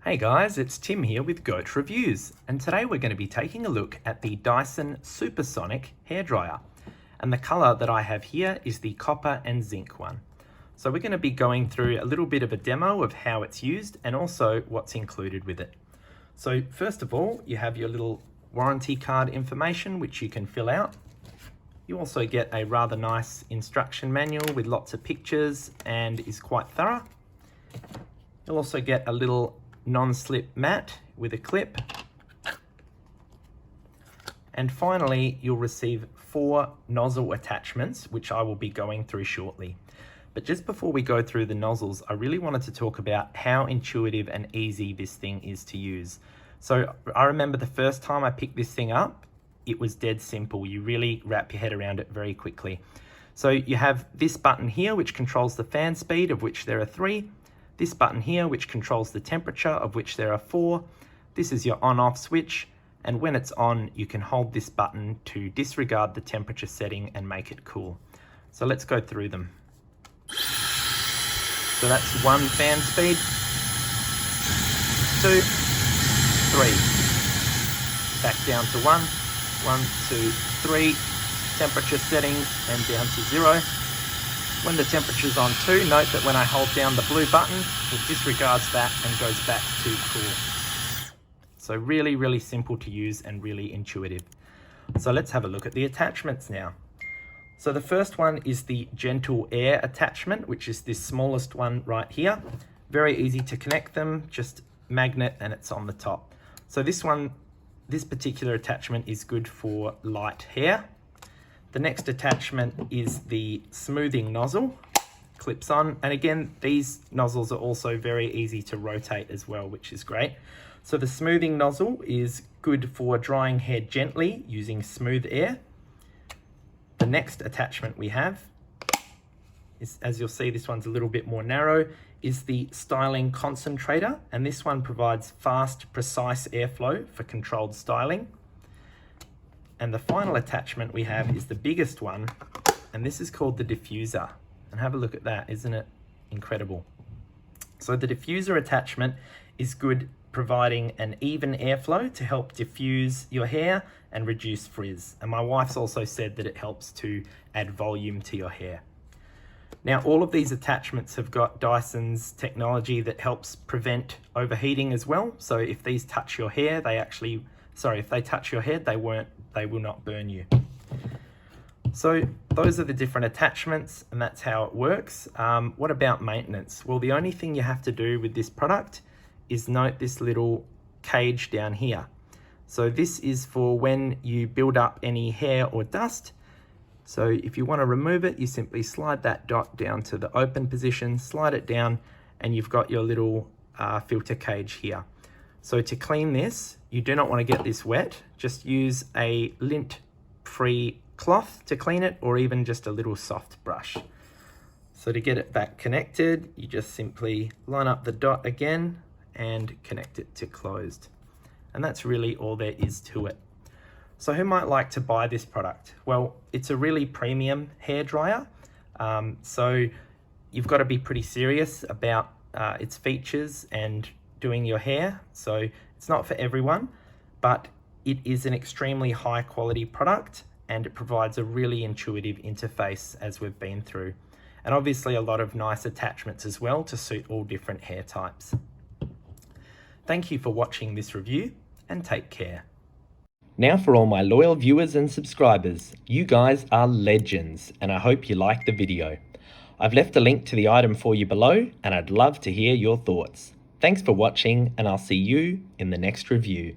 Hey guys, it's Tim here with Goat Reviews, and today we're going to be taking a look at the Dyson Supersonic hairdryer. And the colour that I have here is the copper and zinc one. So we're going to be going through a little bit of a demo of how it's used and also what's included with it. So first of all, you have your little warranty card information which you can fill out. You also get a rather nice instruction manual with lots of pictures and is quite thorough. You'll also get a little non-slip mat with a clip. And finally, you'll receive 4 nozzle attachments, which I will be going through shortly. But just before we go through the nozzles, I really wanted to talk about how intuitive and easy this thing is to use. So I remember the first time I picked this thing up, it was dead simple. You really wrap your head around it very quickly. So you have this button here, which controls the fan speed, of which there are 3. This button here, which controls the temperature, of which there are 4. This is your on-off switch, and when it's on, you can hold this button to disregard the temperature setting and make it cool. So let's go through them. So that's 1 fan speed, 2, 3. Back down to 1, 1, 2, 3. Temperature settings and down to 0. When the temperature's on 2, note that when I hold down the blue button, it disregards that and goes back to cool. So really simple to use and really intuitive. So let's have a look at the attachments now. So the first one is the gentle air attachment, which is this smallest one right here. Very easy to connect them, just magnet and it's on the top. So this particular attachment is good for light hair. The next attachment is the smoothing nozzle, clips on, and again these nozzles are also very easy to rotate as well, which is great. So the smoothing nozzle is good for drying hair gently using smooth air. The next attachment we have is, as you'll see, this one's a little bit more narrow, is the styling concentrator, and this one provides fast, precise airflow for controlled styling. And the final attachment we have is the biggest one, and this is called the diffuser. And have a look at that, isn't it incredible? So the diffuser attachment is good, providing an even airflow to help diffuse your hair and reduce frizz. And my wife's also said that it helps to add volume to your hair. Now, all of these attachments have got Dyson's technology that helps prevent overheating as well. So if these touch your hair, if they touch your head, they will not burn you. So those are the different attachments, and that's how it works. What about maintenance? Well, the only thing you have to do with this product is note this little cage down here. So this is for when you build up any hair or dust. So if you want to remove it, you simply slide that dot down to the open position, slide it down, and you've got your little filter cage here. So to clean this, you do not want to get this wet. Just use a lint-free cloth to clean it, or even just a little soft brush. So to get it back connected, you just simply line up the dot again and connect it to closed. And that's really all there is to it. So who might like to buy this product? Well, it's a really premium hairdryer. So you've got to be pretty serious about its features and doing your hair. So it's not for everyone, but it is an extremely high quality product, and it provides a really intuitive interface, as we've been through. And obviously a lot of nice attachments as well to suit all different hair types. Thank you for watching this review, and take care. Now for all my loyal viewers and subscribers, you guys are legends, and I hope you liked the video. I've left a link to the item for you below, and I'd love to hear your thoughts. Thanks for watching, and I'll see you in the next review.